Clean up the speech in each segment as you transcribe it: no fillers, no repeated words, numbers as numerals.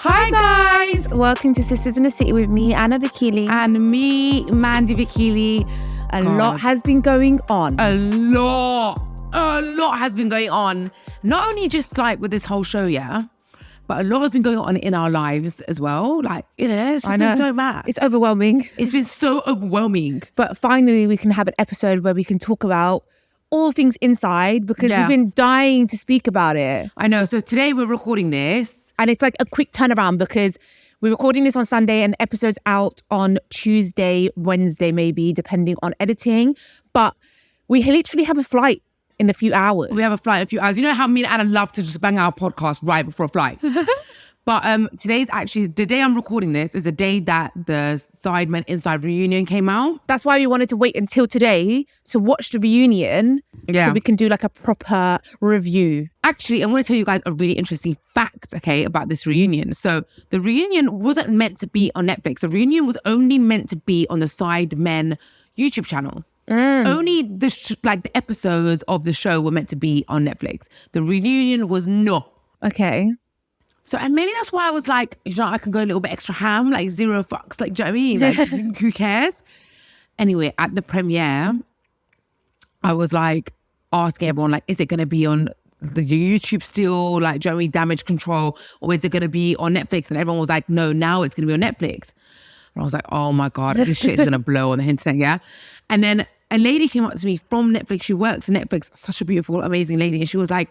Hi guys! Welcome to Sisters in the City with me, Anna Bikili. And me, Mandi Bikili. A lot has been going on. A lot has been going on. Not only just like with this whole show, yeah, but a lot has been going on in our lives as well. Like, you know, it's just been so mad. It's overwhelming. It's been so overwhelming. But finally, we can have an episode where we can talk about all things inside because we've been dying to speak about it. I know. So today we're recording this. And it's like a quick turnaround because we're recording this on Sunday and the episode's out on Tuesday, Wednesday maybe, depending on editing. But we literally have a flight in a few hours. We have a flight in a few hours. You know how me and Anna love to just bang our podcast right before a flight. But today's actually, the day I'm recording this is the day that the Sidemen Inside reunion came out. That's why we wanted to wait until today to watch the reunion so we can do like a proper review. Actually, I'm going to tell you guys a really interesting fact, okay, about this reunion. So the reunion wasn't meant to be on Netflix. The reunion was only meant to be on the Sidemen YouTube channel. Only the episodes of the show were meant to be on Netflix. The reunion was not. Okay. So, and maybe that's why I was like, you know, I can go a little bit extra ham, like zero fucks, like, do you know what I mean? Like, who cares? Anyway, at the premiere, I was like asking everyone, like, is it going to be on the YouTube still, like, do you know what I mean, Damage Control, or is it going to be on Netflix? And everyone was like, no, now it's going to be on Netflix. And I was like, oh my God, this shit is going to blow on the internet, yeah? And then a lady came up to me from Netflix. She works at Netflix, such a beautiful, amazing lady. And she was like,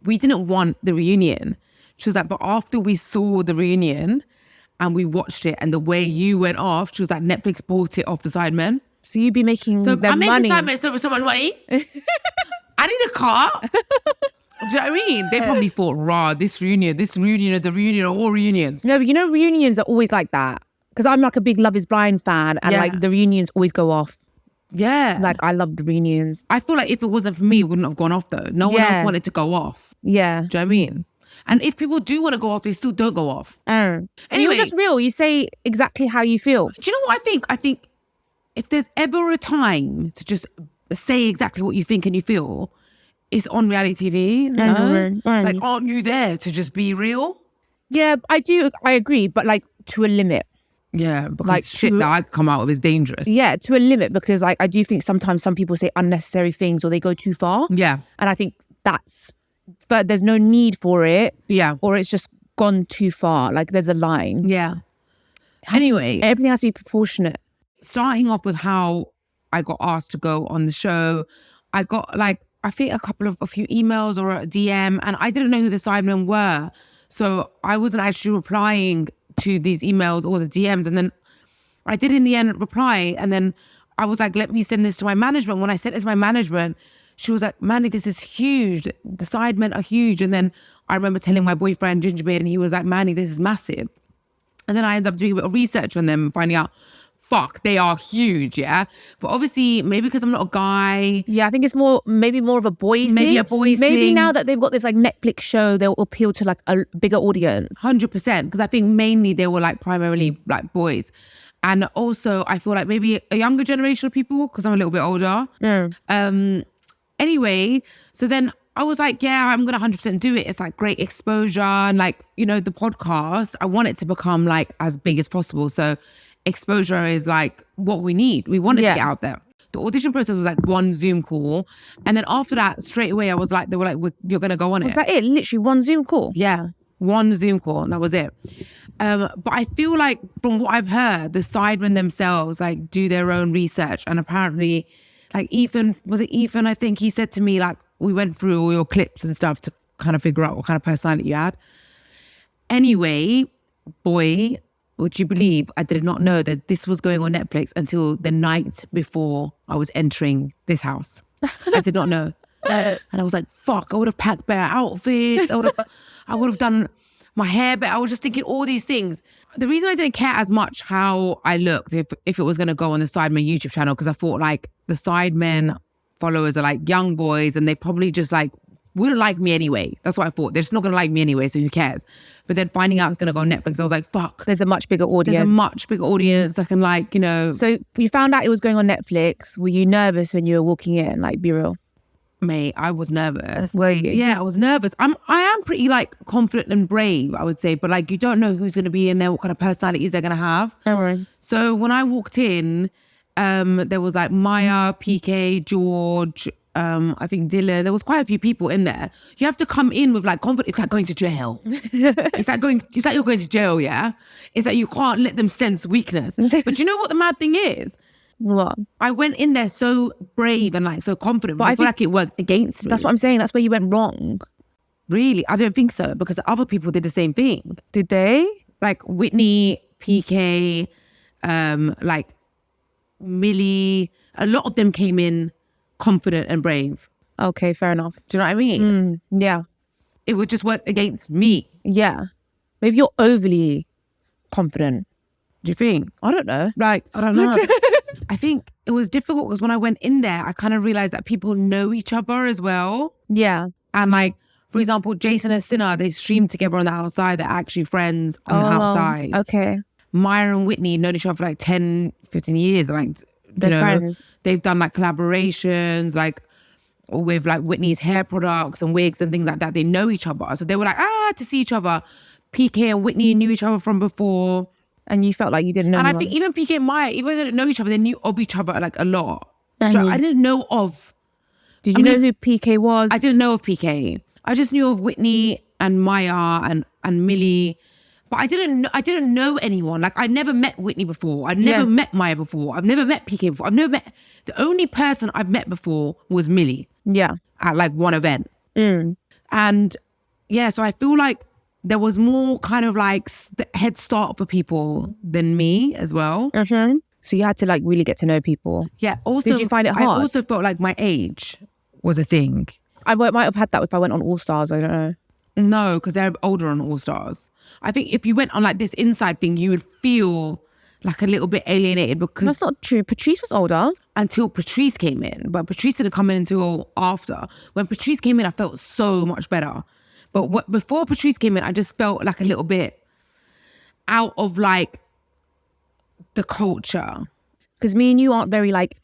we didn't want the reunion. She was like, but after we saw the reunion and we watched it and the way you went off, she was like, Netflix bought it off the Sidemen. So you'd be making so them money. So I'm making so much money. I need a car. Do you know what I mean? They probably thought, rah, this reunion, the reunion of all reunions. No, but you know, reunions are always like that. Because I'm like a big Love is Blind fan and like the reunions always go off. Yeah. Like I love the reunions. I feel like if it wasn't for me, it wouldn't have gone off though. No one else wanted to go off. Yeah. Do you know what I mean? And if people do want to go off, they still don't go off. Anyway, that's real. You say exactly how you feel. Do you know what I think? I think if there's ever a time to just say exactly what you think and you feel, it's on reality TV. No? Like, aren't you there to just be real? Yeah, I do. I agree. But like to a limit. Yeah, because like shit that I come out with is dangerous. Yeah, to a limit because like I do think sometimes some people say unnecessary things or they go too far. Yeah. And I think but there's no need for it. Yeah. Or it's just gone too far. Like there's a line. Yeah. Anyway. Everything has to be proportionate. Starting off with how I got asked to go on the show, I got like, I think a few emails or a DM and I didn't know who the Sidemen were. So I wasn't actually replying to these emails or the DMs. And then I did in the end reply. And then I was like, let me send this to my management. When I sent this to my management, she was like, Mandi, this is huge. The Sidemen are huge. And then I remember telling my boyfriend, Gingerbeard, and he was like, Mandi, this is massive. And then I ended up doing a bit of research on them, finding out, fuck, they are huge, yeah? But obviously, maybe because I'm not a guy. Yeah, I think it's maybe more of a boys maybe thing. A boys maybe thing. Now that they've got this like Netflix show, they'll appeal to like a bigger audience. 100%. Because I think mainly they were like primarily like boys. And also, I feel like maybe a younger generation of people, because I'm a little bit older. Anyway, so then I was like, yeah, I'm going to 100% do it. It's like great exposure. And like, you know, the podcast, I want it to become like as big as possible. So exposure is like what we need. We want it to get out there. The audition process was like one Zoom call. And then after that, straight away, I was like, they were like, you're going to go on it. Was that it? Literally one Zoom call? Yeah. One Zoom call and that was it. But I feel like from what I've heard, the Sidemen themselves like do their own research. And apparently like Ethan, I think he said to me, like, we went through all your clips and stuff to kind of figure out what kind of personality you had. Anyway, boy, would you believe I did not know that this was going on Netflix until the night before I was entering this house. I did not know. And I was like, fuck, I would have packed better outfits. I would have done my hair better. I was just thinking all these things. The reason I didn't care as much how I looked if it was going to go on the Sidemen YouTube channel, because I thought like the Sidemen followers are like young boys and they probably just like wouldn't like me anyway. That's what I thought. They're just not going to like me anyway, so who cares? But then finding out it's going to go on Netflix, I was like, fuck. There's a much bigger audience. There's a much bigger audience. I can like, you know. So you found out it was going on Netflix. Were you nervous when you were walking in? Like, be real. Mate, I was nervous. Were you? Yeah, I was nervous. I am pretty like confident and brave, I would say, but like you don't know who's going to be in there, what kind of personalities they're going to have. Right. So when I walked in, there was like Maya, PK, George, I think Dylan. There was quite a few people in there. You have to come in with like confidence. It's like going to jail. It's like you're going to jail, yeah? It's like you can't let them sense weakness. But you know what the mad thing is? What? I went in there so brave and like so confident, but I feel like it worked against me. That's what I'm saying. That's where you went wrong. Really? I don't think so, because other people did the same thing. Did they? Like Whitney, PK, like Millie, a lot of them came in confident and brave. Okay, fair enough. Do you know what I mean? Yeah. It would just work against me. Yeah. Maybe you're overly confident. Do you think? I don't know. Like, I don't know. I think it was difficult because when I went in there, I kind of realized that people know each other as well. Yeah. And like, for example, Jason and Sinner, they streamed together on the outside. They're actually friends on the outside. Okay. Maya and Whitney known each other for like 10, 15 years. Like, They're friends. They've done like collaborations, like with like Whitney's hair products and wigs and things like that. They know each other. So they were like, to see each other. PK and Whitney knew each other from before. And you felt like you didn't know And anyone. I think even PK and Maya, even though they didn't know each other, they knew of each other like a lot. And So I didn't know of... Did you know who PK was? I didn't know of PK. I just knew of Whitney and Maya and Millie. But I didn't know anyone. Like, I'd never met Whitney before. I'd never met Maya before. I've never met PK before. The only person I've met before was Millie. Yeah. At like one event. And yeah, so I feel like there was more kind of like head start for people than me as well. Mm-hmm. So you had to like really get to know people. Yeah. Also, did you find it hard? I also felt like my age was a thing. I might have had that if I went on All Stars. I don't know. No, because they're older on All Stars. I think if you went on like this inside thing, you would feel like a little bit alienated because... That's not true. Patrice was older. Until Patrice came in. But Patrice didn't come in until after. When Patrice came in, I felt so much better. But before Patrice came in, I just felt like a little bit out of like the culture. Because me and you aren't very like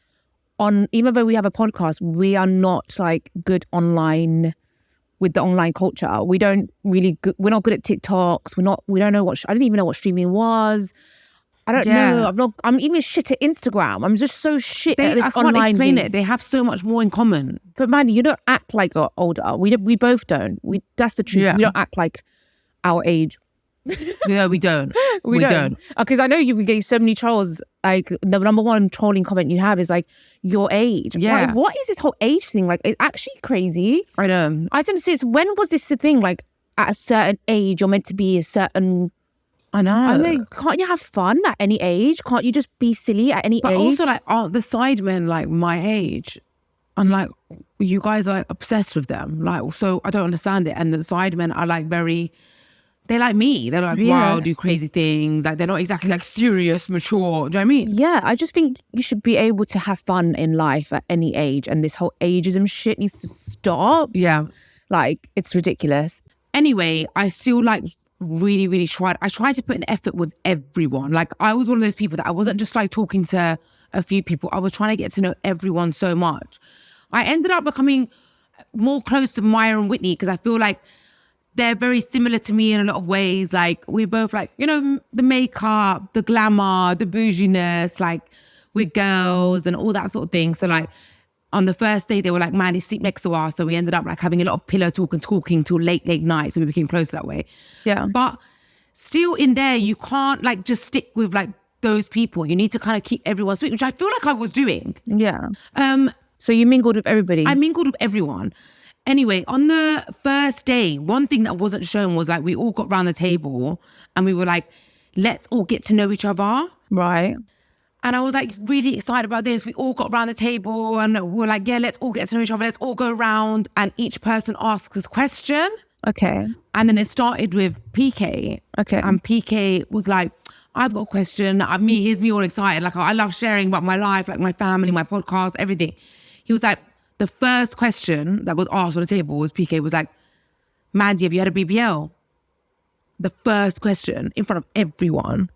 even though we have a podcast, we are not like good online with the online culture. We don't really, we're not good at TikToks. We don't know I didn't even know what streaming was. I don't know. I'm even shit at Instagram. I'm just so shit at this online. I can't explain it. They have so much more in common. But Mandi, you don't act like you're older. We both don't. That's the truth. Yeah. We don't act like our age. No, we don't. We don't. Because I know you've been getting so many trolls. Like the number one trolling comment you have is like your age. Yeah. Like, what is this whole age thing? Like, it's actually crazy. I know. I don't see. When was this a thing? Like at a certain age, you're meant to be a certain. I know. I mean, can't you have fun at any age? Can't you just be silly at any age? But also, like, aren't the Sidemen like my age? And like, you guys are like, obsessed with them. Like, so I don't understand it. And the Sidemen are like they're like me. They're like wild, do crazy things. Like, they're not exactly like serious, mature. Do you know what I mean? Yeah, I just think you should be able to have fun in life at any age. And this whole ageism shit needs to stop. Yeah. Like, it's ridiculous. Anyway, I still like really, really tried. I tried to put an effort with everyone. Like, I was one of those people that I wasn't just like talking to a few people. I was trying to get to know everyone so much. I ended up becoming more close to Maya and Whitney because I feel like they're very similar to me in a lot of ways. Like, we're both like, you know, the makeup, the glamour, the bouginess, like we're girls and all that sort of thing. So like, on the first day, they were like, Mandi, sleep next to us. So we ended up like having a lot of pillow talk and talking till late night. So we became close that way. Yeah. But still in there, you can't like just stick with like those people. You need to kind of keep everyone sweet, which I feel like I was doing. Yeah. So you mingled with everybody? I mingled with everyone. Anyway, on the first day, one thing that wasn't shown was like we all got round the table and we were like, let's all get to know each other. Right. And I was like really excited about this. We all got round the table and we were like, yeah, let's all get to know each other. Let's all go around and each person asks us a question. Okay. And then it started with PK. Okay. And PK was like, I've got a question. Here's me all excited. Like, I love sharing about my life, like my family, my podcast, everything. He was like, the first question that was asked on the table was PK was like, Mandi, have you had a BBL? The first question in front of everyone.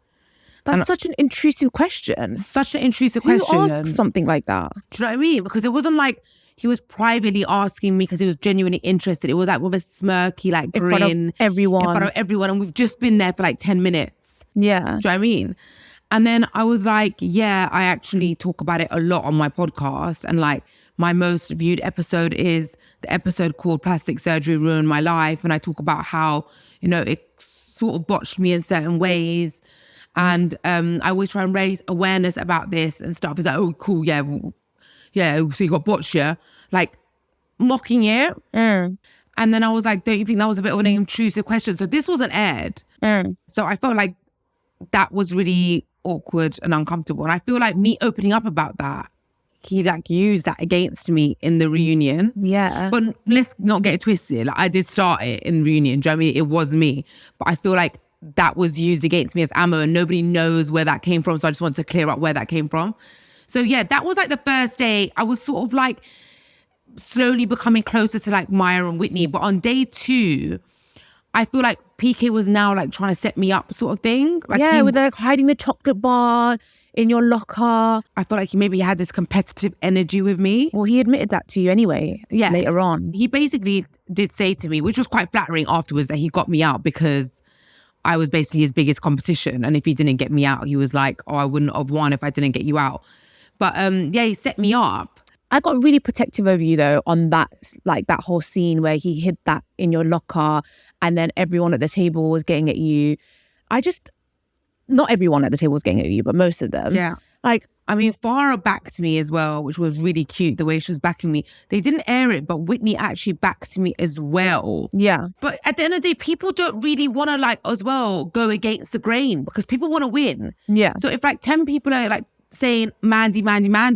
That's such an intrusive question. Such an intrusive question. Who asks something like that? Do you know what I mean? Because it wasn't like he was privately asking me because he was genuinely interested. It was like with a smirky like In grin. front of everyone. In front of everyone. And we've just been there for like 10 minutes. Yeah. Do you know what I mean? And then I was like, yeah, I actually talk about it a lot on my podcast. And like my most viewed episode is the episode called Plastic Surgery Ruined My Life. And I talk about how, you know, it sort of botched me in certain ways. And I always try and raise awareness about this and stuff. It's like, oh, cool, yeah, so you got botched, yeah? Like, mocking it. And then I was like, don't you think that was a bit of an intrusive question? So this wasn't aired. So I felt like that was really awkward and uncomfortable. And I feel like me opening up about that, he like used that against me in the reunion. Yeah. But let's not get it twisted. Like, I did start it in reunion. Do you know what I mean? It was me. But I feel like that was used against me as ammo and nobody knows where that came from. So I just wanted to clear up where that came from. So yeah, that was like the first day. I was sort of like slowly becoming closer to like Maya and Whitney. But on day 2, I feel like PK was now like trying to set me up sort of thing. Like with like hiding the chocolate bar in your locker. I feel like he maybe had this competitive energy with me. Well, he admitted that to you anyway. Yeah. Later on. He basically did say to me, which was quite flattering afterwards, that he got me out because I was basically his biggest competition. And if he didn't get me out, he was like, oh, I wouldn't have won if I didn't get you out. But yeah, he set me up. I got really protective over you though on that, like that whole scene where he hid that in your locker and then everyone at the table was getting at you. Not everyone at the table was getting at you, but most of them. Yeah. Like, I mean, Farah backed me as well, which was really cute, the way she was backing me. They didn't air it, but Whitney actually backed me as well. Yeah. But at the end of the day, people don't really want to like as well go against the grain because people want to win. Yeah. So if like 10 people are like saying Mandi,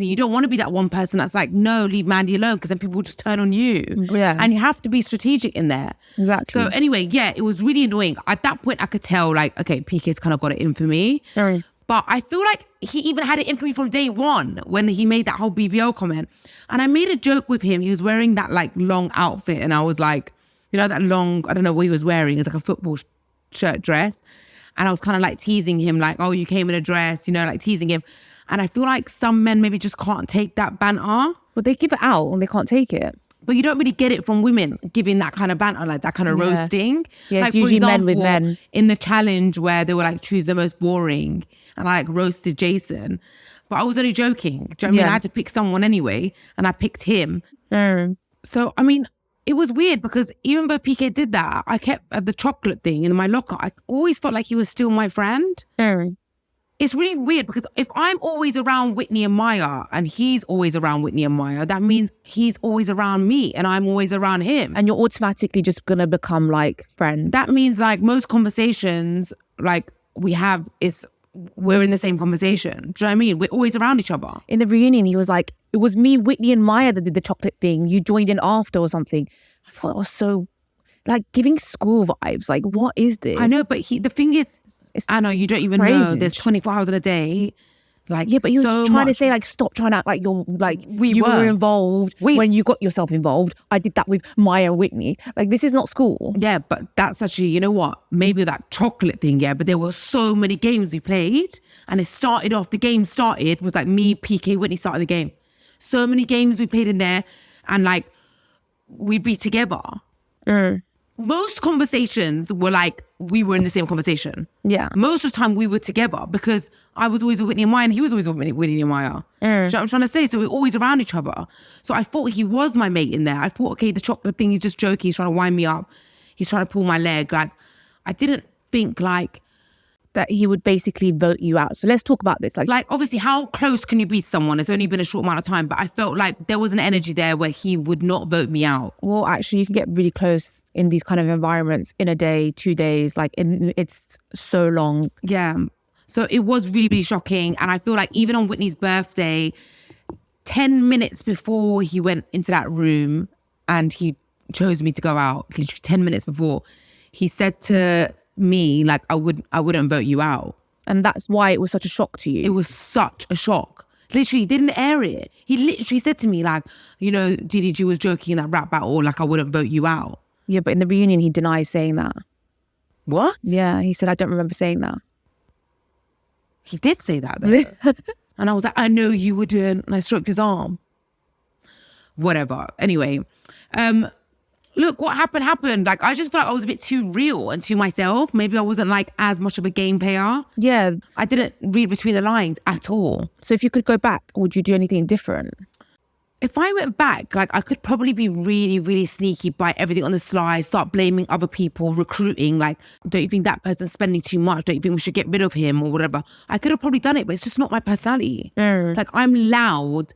you don't want to be that one person that's like, no, leave Mandi alone, because then people will just turn on you. Yeah. And you have to be strategic in there. Exactly. So anyway, yeah, it was really annoying. At that point, I could tell like, okay, PK's kind of got it in for me. But I feel like he even had it in for me from day 1 when he made that whole BBL comment. And I made a joke with him. He was wearing that like long outfit. And I was like, you know, that long, I don't know what he was wearing. It was like a football shirt dress. And I was kind of like teasing him like, oh, you came in a dress, you know, like teasing him. And I feel like some men maybe just can't take that banter. But they give it out and they can't take it. But you don't really get it from women giving that kind of banter, like that kind of roasting. Yeah, like, it's usually men with men. In the challenge where they were like, choose the most boring. And I like roasted Jason. But I was only joking. Do you know what I mean? I had to pick someone anyway. And I picked him. So, I mean, it was weird because even though PK did that, I kept the chocolate thing in my locker. I always felt like he was still my friend. It's really weird because if I'm always around Whitney and Maya and he's always around Whitney and Maya, that means he's always around me and I'm always around him. And you're automatically just going to become like friends. That means like most conversations like we have is we're in the same conversation. Do you know what I mean? We're always around each other. In the reunion, he was like, it was me, Whitney and Maya that did the chocolate thing. You joined in after or something. I thought it was so like giving school vibes. Like, what is this? I know, but the thing is, I know you don't even know. There's 24 hours in a day. Like, yeah, but he was trying to say like, stop trying to act like you're like you were involved when you got yourself involved. I did that with Maya and Whitney. Like, this is not school. Yeah, but that's actually, you know what? Maybe that chocolate thing, yeah. But there were so many games we played, and it started off. The game started was like me, PK, Whitney started the game. So many games we played in there, and like we'd be together. Most conversations were like we were in the same conversation. Yeah. Most of the time we were together because I was always with Whitney and Maya and he was always with Whitney and Maya. Do you know what I'm trying to say? So we're always around each other. So I thought he was my mate in there. I thought, okay, the chocolate thing, he's just joking. He's trying to wind me up. He's trying to pull my leg. Like, I didn't think like that he would basically vote you out. So let's talk about this. Like obviously, how close can you be to someone? It's only been a short amount of time, but I felt like there was an energy there where he would not vote me out. Well, actually, you can get really close in these kind of environments in a day, 2 days. Like, it's so long. Yeah. So it was really, really shocking. And I feel like even on Whitney's birthday, 10 minutes before he went into that room and he chose me to go out, literally 10 minutes before, he said to me, like, I wouldn't vote you out. And that's why it was such a shock to you. It was such a shock. Literally, he didn't air it. He literally said to me, like, you know, DDG was joking in that rap battle, like, I wouldn't vote you out. Yeah, but in the reunion, he denies saying that. What? Yeah, he said, I don't remember saying that. He did say that, though. And I was like, I know you wouldn't. And I stroked his arm. whatever. Anyway, look, what happened. Like, I just felt like I was a bit too real and to myself. Maybe I wasn't like as much of a game player. Yeah. I didn't read between the lines at all. So if you could go back, would you do anything different? If I went back, like, I could probably be really, really sneaky, buy everything on the sly, start blaming other people, recruiting. Like, don't you think that person's spending too much? Don't you think we should get rid of him or whatever? I could have probably done it, but it's just not my personality. Like, I'm loud,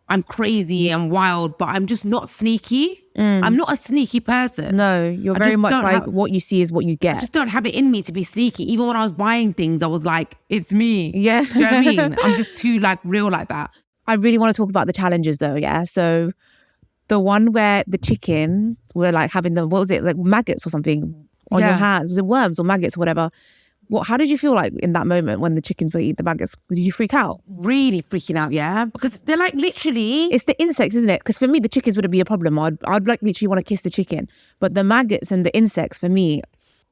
I'm crazy, I'm wild, but I'm just not sneaky. I'm not a sneaky person. No, you're very much like what you see is what you get. I just don't have it in me to be sneaky. Even when I was buying things, I was like, it's me. Yeah. Do you know what I mean? I'm just too like real like that. I really want to talk about the challenges though, yeah? So the one where the chickens were like having the, what was it, like maggots or something on your hands? Was it worms or maggots or whatever? How did you feel like in that moment when the chickens were eating the maggots? Did you freak out? Really freaking out, yeah? Because they're like literally... It's the insects, isn't it? Because for me, the chickens wouldn't be a problem. I'd like literally want to kiss the chicken. But the maggots and the insects for me...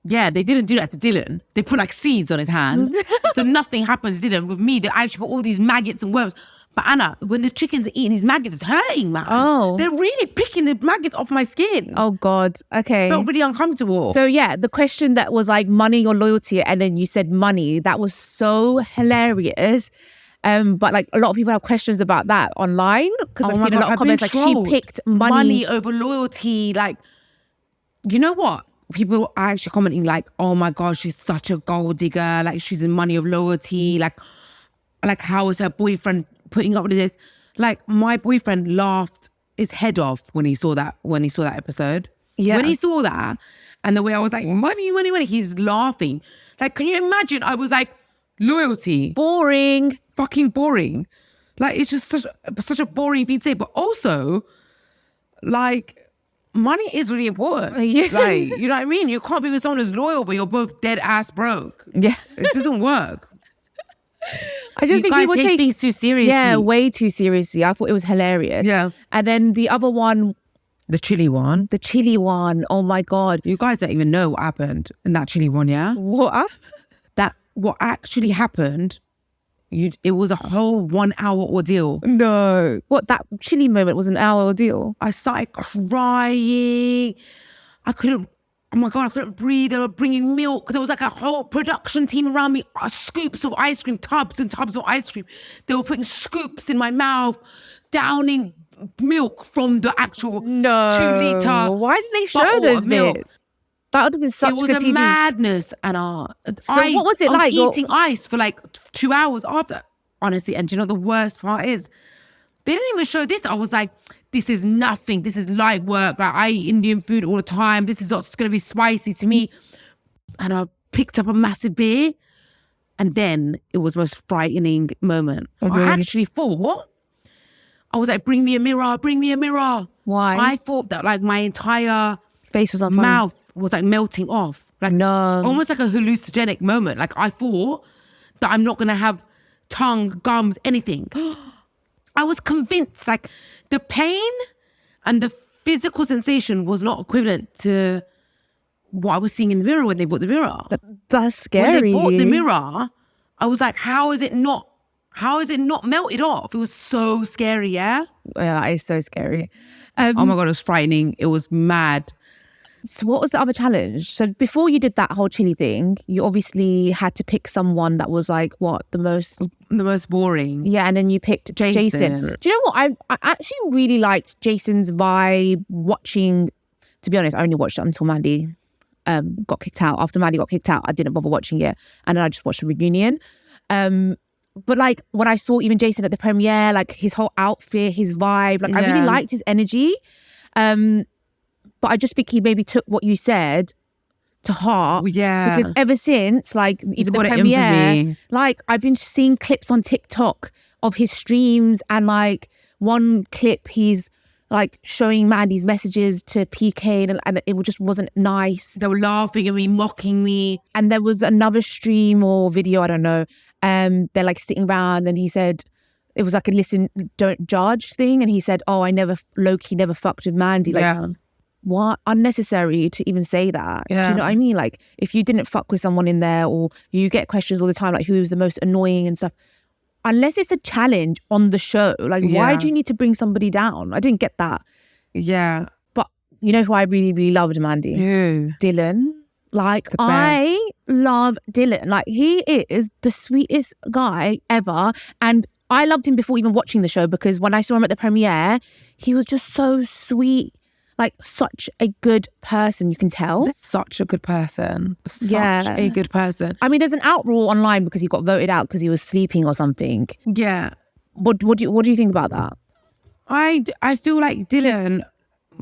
Yeah, they didn't do that to Dylan. They put like seeds on his hand. So nothing happens to Dylan. With me, they actually put all these maggots and worms. But Anna, when the chickens are eating these maggots, it's hurting, man. Oh. They're really picking the maggots off my skin. Oh, God. Okay. Felt really uncomfortable. So, yeah, the question that was like money or loyalty, and then you said money, that was so hilarious. But like a lot of people have questions about that online because I've seen a lot of comments like she picked money over loyalty. Like, you know what? People are actually commenting like, oh my gosh, she's such a gold digger. Like, she's in money of loyalty. Like how is her boyfriend putting up with this? Like, my boyfriend laughed his head off when he saw that episode. Yeah. When he saw that, and the way I was like, money, he's laughing. Like, can you imagine? I was like, loyalty. Boring. Fucking boring. Like, it's just such a boring thing to say. But also, like, money is really important. Yeah. Like, you know what I mean? You can't be with someone who's loyal, but you're both dead ass broke. Yeah. It doesn't work. I just think people take things too seriously. Yeah, way too seriously. I thought it was hilarious. Yeah. And then the other one, the chili one. Oh my God. You guys don't even know what happened in that chili one, yeah? What? What actually happened, it was a whole 1 hour ordeal. No. What, that chili moment was an hour ordeal? I started crying. Oh my God, I couldn't breathe. They were bringing milk. There was like a whole production team around me. Scoops of ice cream, tubs and tubs of ice cream. They were putting scoops in my mouth, downing milk from the actual 2 litre. Why didn't they show those bits? That would have been such good TV. It was a madness, Anna. So what was it like? I was eating ice for like 2 hours after. Honestly, and do you know the worst part is? They didn't even show this. I was like, this is nothing. This is light work. Like, I eat Indian food all the time. This is not going to be spicy to me. And I picked up a massive beer. And then it was the most frightening moment. Okay. I actually thought, I was like, bring me a mirror. Why? I thought that like my entire face was on mouth was like melting off. Like, no. Almost like a hallucinogenic moment. Like, I thought that I'm not going to have tongue, gums, anything. I was convinced, like, the pain and the physical sensation was not equivalent to what I was seeing in the mirror when they bought the mirror. That's scary. When they bought the mirror, I was like, how is it not melted off? It was so scary, yeah? Yeah, that is so scary. Oh my God, it was frightening. It was mad. So what was the other challenge? So before you did that whole chili thing, you obviously had to pick someone that was like, what, the most boring. Yeah, and then you picked Jason. Do you know what? I actually really liked Jason's vibe watching. To be honest, I only watched it until Mandi got kicked out. After Mandi got kicked out, I didn't bother watching it. And then I just watched the reunion. But like when I saw even Jason at the premiere, like his whole outfit, his vibe, like I really liked his energy. But I just think he maybe took what you said to heart. Yeah. Because ever since, like, even the premiere, like, I've been seeing clips on TikTok of his streams, and like one clip, he's like showing Mandi's messages to PK, and it just wasn't nice. They were laughing at me, mocking me. And there was another stream or video, I don't know. They're like sitting around, and he said, it was like a listen, don't judge thing. And he said, oh, low-key never fucked with Mandi. Like, what? Unnecessary to even say that. Yeah. Do you know what I mean? Like, if you didn't fuck with someone in there, or you get questions all the time, like who's the most annoying and stuff, unless it's a challenge on the show, like why do you need to bring somebody down? I didn't get that. Yeah. But you know who I really, really loved, Mandi? Who? Dylan. Like, I love Dylan. Like, he is the sweetest guy ever. And I loved him before even watching the show, because when I saw him at the premiere, he was just so sweet. Like, such a good person, you can tell. Such a good person. Such a good person. I mean, there's an outroar online because he got voted out because he was sleeping or something. Yeah. What do you think about that? I feel like Dylan,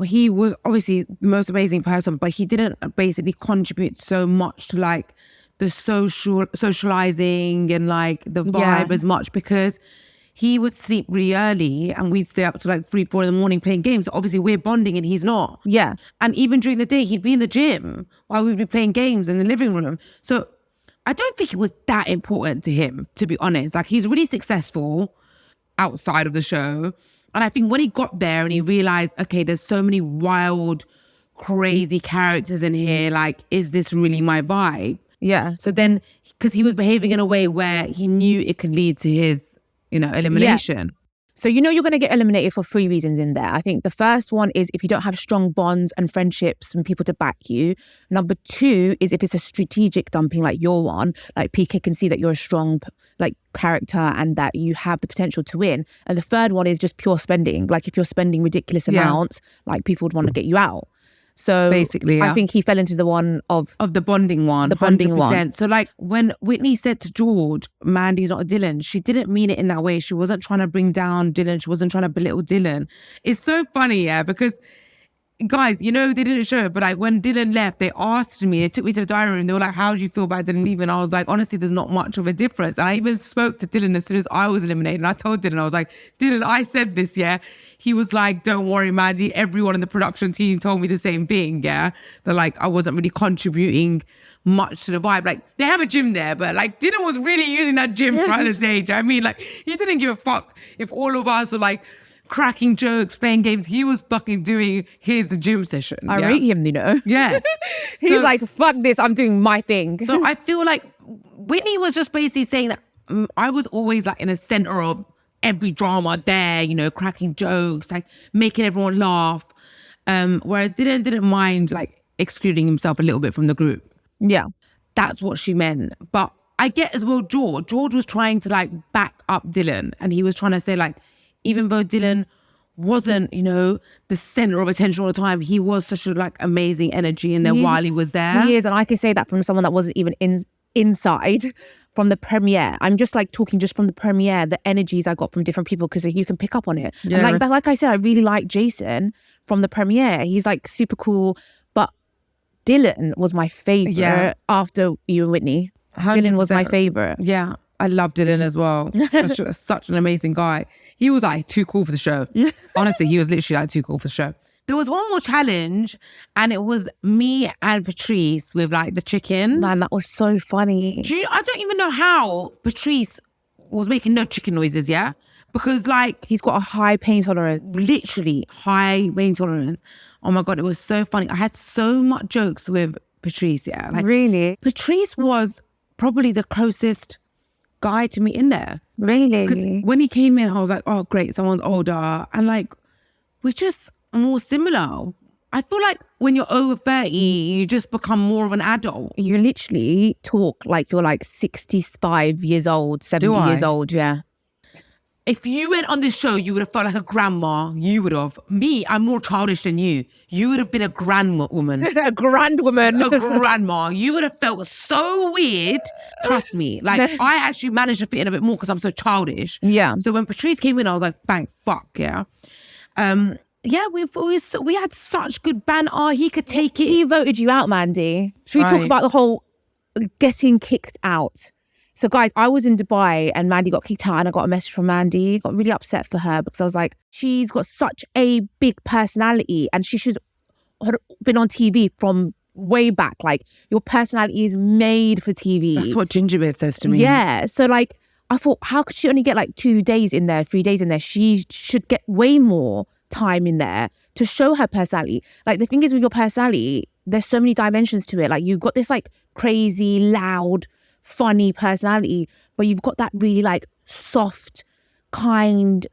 he was obviously the most amazing person, but he didn't basically contribute so much to like the socializing and like the vibe as much, because he would sleep really early and we'd stay up to like 3-4 in the morning playing games. Obviously we're bonding and he's not. Yeah. And even during the day, he'd be in the gym while we'd be playing games in the living room. So I don't think it was that important to him, to be honest. Like, he's really successful outside of the show. And I think when he got there and he realized, okay, there's so many wild, crazy characters in here. Like, is this really my vibe? Yeah. So then, because he was behaving in a way where he knew it could lead to his, elimination. Yeah. So you're going to get eliminated for 3 reasons in there. I think the first one is if you don't have strong bonds and friendships and people to back you. Number 2 is if it's a strategic dumping like your one, like PK can see that you're a strong like character and that you have the potential to win. And the third one is just pure spending. Like, if you're spending ridiculous amounts, like people would want to get you out. So basically, I think he fell into the one of the bonding one. The bonding 100%. One. So like when Whitney said to George, Mandi's not a Dylan, she didn't mean it in that way. She wasn't trying to bring down Dylan. She wasn't trying to belittle Dylan. It's so funny, because guys, they didn't show it, but like when Dylan left, they asked me, they took me to the dining room. They were like, how do you feel about Dylan leaving? I was like, honestly, there's not much of a difference. And I even spoke to Dylan as soon as I was eliminated. And I told Dylan, I was like, Dylan, I said this, yeah. He was like, don't worry, Mandi. Everyone in the production team told me the same thing, yeah. That like, I wasn't really contributing much to the vibe. Like, they have a gym there, but like Dylan was really using that gym throughout the stage. I mean, like, he didn't give a fuck if all of us were like, cracking jokes, playing games. He was fucking doing the gym session. I rate him, Yeah. He's like, fuck this, I'm doing my thing. So I feel like Whitney was just basically saying that I was always like in the center of every drama there, cracking jokes, like making everyone laugh. Whereas Dylan didn't mind like excluding himself a little bit from the group. Yeah. That's what she meant. But I get as well George. George was trying to like back up Dylan, and he was trying to say like, even though Dylan wasn't, the center of attention all the time, he was such a like amazing energy in there while he was there. He is, and I can say that from someone that wasn't even inside from the premiere. I'm just like talking just from the premiere, the energies I got from different people, because you can pick up on it. Yeah. And like I said, I really like Jason from the premiere. He's like super cool, but Dylan was my favorite after you and Whitney. 100%. Dylan was my favorite. Yeah. I love Dylan as well. Such an amazing guy. He was like too cool for the show. Honestly, he was literally like too cool for the show. There was one more challenge, and it was me and Patrice with like the chickens. Man, that was so funny. I don't even know how Patrice was making no chicken noises, yeah? Because like... he's got a high pain tolerance. Literally high pain tolerance. Oh my God, it was so funny. I had so much jokes with Patrice, yeah? Like, really? Patrice was probably the closest guy to me in there. Really? Because when he came in, I was like, oh great, someone's older. And like, we're just more similar. I feel like when you're over 30, you just become more of an adult. You literally talk like you're like 65 years old, 70 years old, yeah. If you went on this show, you would have felt like a grandma. You would have. Me, I'm more childish than you. You would have been a grandwoman. A grandwoman. A grandma. You would have felt so weird. Trust me. Like, I actually managed to fit in a bit more because I'm so childish. Yeah. So when Patrice came in, I was like, thank fuck, yeah. Yeah, we had such good banter. He could take it. He voted you out, Mandi. Should we talk about the whole getting kicked out? So guys, I was in Dubai and Mandi got kicked out, and I got a message from Mandi. Got really upset for her because I was like, she's got such a big personality and she should have been on TV from way back. Like, your personality is made for TV. That's what Gingerbeard says to me. Yeah. So like, I thought, how could she only get like 2 days in there, 3 days in there? She should get way more time in there to show her personality. Like, the thing is with your personality, there's so many dimensions to it. Like, you've got this like crazy, loud, funny personality, but you've got that really like soft, kind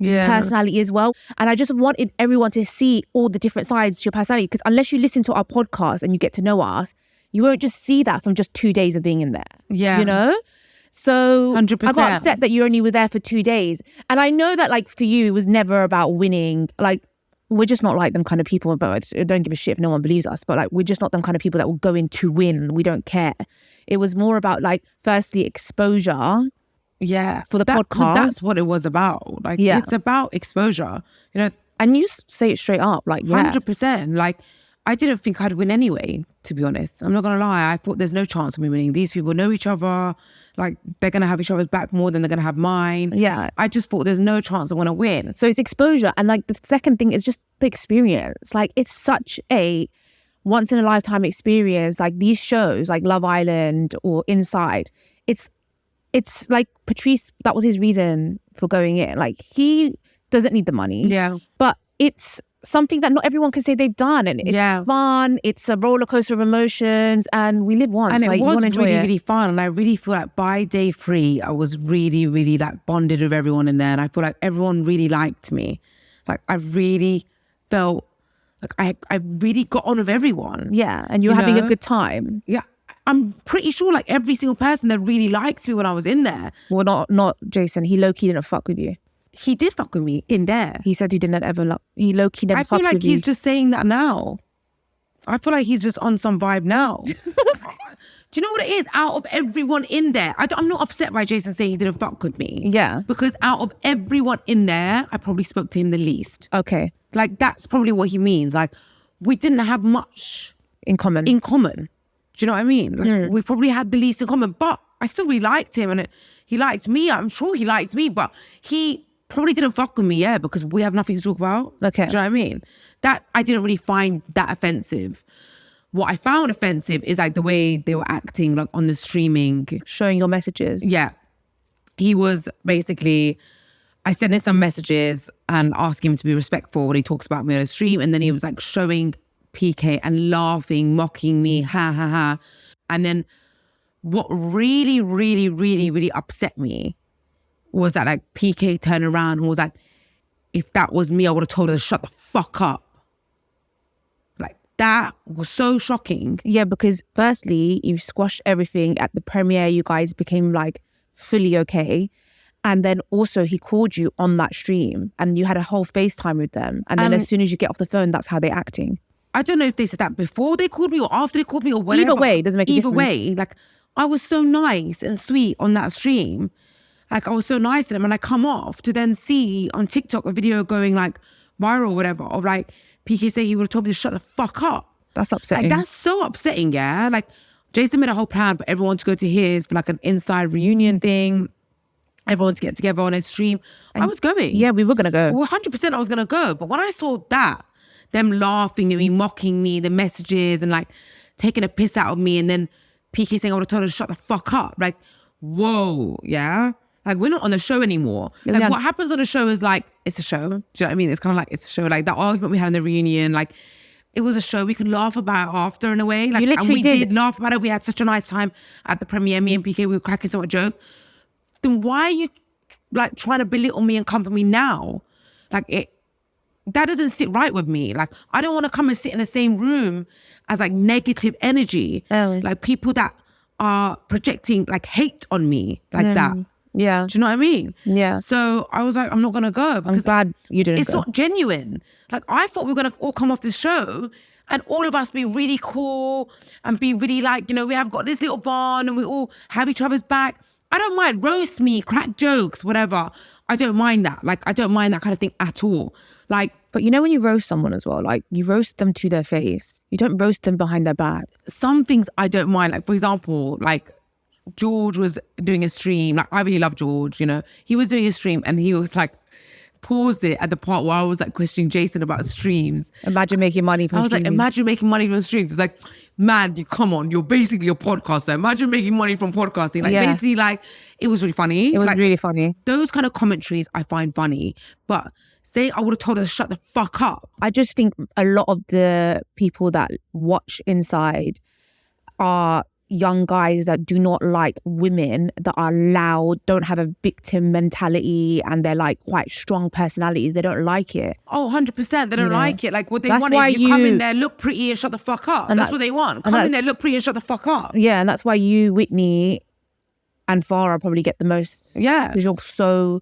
personality as well. And I just wanted everyone to see all the different sides to your personality, because unless you listen to our podcast and you get to know us, you won't just see that from just 2 days of being in there. Yeah. You know? So 100%. I got upset that you only were there for 2 days. And I know that like for you, it was never about winning. Like, we're just not like them kind of people, but I don't give a shit if no one believes us. But like, we're just not them kind of people that will go in to win. We don't care. It was more about like, firstly, exposure. Yeah. For the podcast. That's what it was about. Like, it's about exposure, you know. And you just say it straight up, like, 100%. Like, I didn't think I'd win anyway, to be honest. I'm not going to lie. I thought there's no chance of me winning. These people know each other. Like, they're going to have each other's back more than they're going to have mine. Yeah. I just thought there's no chance I want to win. So it's exposure. And like, the second thing is just the experience. Like, it's such a once in a lifetime experience. Like, these shows, like Love Island or Inside, it's like Patrice, that was his reason for going in. Like, he doesn't need the money. Yeah. But it's something that not everyone can say they've done. And it's fun. It's a roller coaster of emotions. And we live once. And it like, was really, really fun. And I really feel like by day 3, I was really, really like bonded with everyone in there. And I feel like everyone really liked me. Like, I really felt like I really got on with everyone. Yeah. And you're having a good time. Yeah. I'm pretty sure like every single person that really liked me when I was in there. Well, not Jason. He low-key didn't fuck with you. He did fuck with me in there. He said he didn't ever he low-key never fucked with you. I feel like he's just saying that now. I feel like he's just on some vibe now. Do you know what it is? Out of everyone in there, I'm not upset by Jason saying he didn't fuck with me. Yeah. Because out of everyone in there, I probably spoke to him the least. Okay. Like, that's probably what he means. Like, we didn't have much in common. Do you know what I mean? Like, we probably had the least in common, but I still really liked him and he liked me. I'm sure he liked me, but he probably didn't fuck with me, because we have nothing to talk about. Okay. Do you know what I mean? That I didn't really find that offensive. What I found offensive is like the way they were acting, like on the streaming. Showing your messages. Yeah. He was basically, I sent him some messages and asked him to be respectful when he talks about me on the stream. And then he was like showing PK and laughing, mocking me, ha ha ha. And then what really, really, really, really upset me was that like PK turned around and was like, if that was me, I would have told her to shut the fuck up. Like, that was so shocking. Yeah, because firstly, you squashed everything at the premiere. You guys became like fully okay. And then also he called you on that stream and you had a whole FaceTime with them. And then as soon as you get off the phone, that's how they're acting. I don't know if they said that before they called me or after they called me or whatever. Either way, it doesn't make a difference. Either way, like, I was so nice and sweet on that stream. Like, I was so nice to them. And I come off to then see on TikTok a video going like viral or whatever of like PK saying he would have told me to shut the fuck up. That's upsetting. Like, that's so upsetting, yeah? Like, Jason made a whole plan for everyone to go to his for like an inside reunion thing. Everyone to get together on his stream. And I was going. Yeah, we were going to go. Well, 100% I was going to go. But when I saw that, them laughing at me, mocking me, the messages and like taking a piss out of me and then PK saying I would have told her to shut the fuck up. Like, whoa, yeah? Like, we're not on the show anymore. Like, what happens on the show is like, it's a show. Do you know what I mean? It's kind of like, it's a show. Like, that argument we had in the reunion, like, it was a show we could laugh about after in a way. Like, you literally and we did laugh about it. We had such a nice time at the premiere. Me and PK, we were cracking so much jokes. Then why are you like trying to belittle me and come for me now? Like, that doesn't sit right with me. Like, I don't want to come and sit in the same room as like negative energy. Like people that are projecting like hate on me like that. Yeah. Do you know what I mean? Yeah. So I was like, I'm not going to go. I'm glad you didn't It's not genuine. Like, I thought we were going to all come off this show and all of us be really cool and be really like, you know, we have got this little bond and we all have each other's back. I don't mind. Roast me, crack jokes, whatever. I don't mind that. Like, I don't mind that kind of thing at all. Like, but you know when you roast someone as well, like you roast them to their face. You don't roast them behind their back. Some things I don't mind. Like, for example, like George was doing a stream. Like, I really love George, you know. He was doing a stream and he was like, paused it at the part where I was like questioning Jason about streams. Imagine making money from streaming. Like, imagine making money from streams. It's like, man, come on, you're basically a podcaster. Imagine making money from podcasting. Like, basically, like, it was really funny. It was like, really funny. Those kind of commentaries I find funny. But say I would have told her to shut the fuck up. I just think a lot of the people that watch Inside are young guys that do not like women that are loud, don't have a victim mentality, and they're like quite strong personalities. They don't like it. Oh, 100%. They don't like it. Like what they That's want why is you come in there, look pretty and shut the fuck up. That's what they want. Come in there, look pretty and shut the fuck up. Yeah, and that's why you, Whitney and Farah probably get the most. Yeah. Because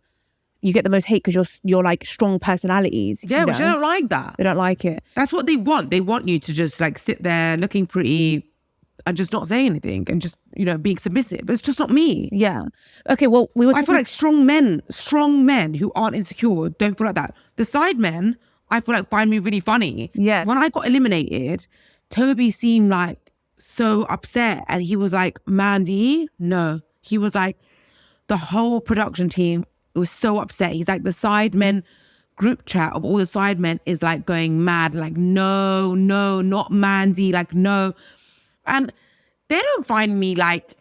you get the most hate because you're like strong personalities. Yeah, but they don't like that. They don't like it. That's what they want. They want you to just like sit there looking pretty and just not say anything and just, being submissive. But it's just not me. Yeah. Okay, well, I feel like strong men who aren't insecure don't feel like that. The Sidemen, I feel like, find me really funny. Yeah. When I got eliminated, Toby seemed like so upset and he was like, Mandi, no. He was like, the whole production team was so upset. He's like, the Sidemen group chat of all the Sidemen is like going mad. Like, no, not Mandi. Like, no. And they don't find me like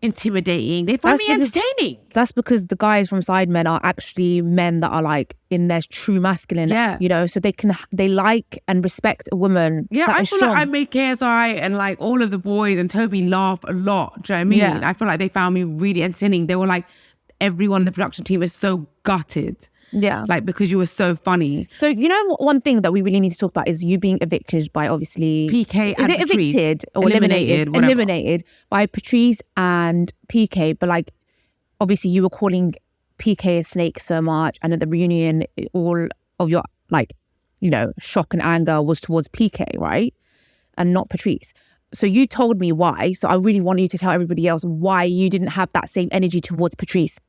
intimidating. They find me entertaining. That's because the guys from Sidemen are actually men that are like in their true masculine. Yeah. So they like and respect a woman. Yeah, that I is feel strong. like I made KSI and like all of the boys and Toby laugh a lot. Do you know what I mean? Yeah. I feel like they found me really entertaining. They were like, everyone in the production team is so gutted. Yeah. Like, because you were so funny. So, one thing that we really need to talk about is you being evicted by obviously... PK and Is it Patrice. evicted or eliminated? Whatever. Eliminated by Patrice and PK. But like, obviously you were calling PK a snake so much. And at the reunion, all of your like, shock and anger was towards PK, right? And not Patrice. So you told me why. So I really want you to tell everybody else why you didn't have that same energy towards Patrice.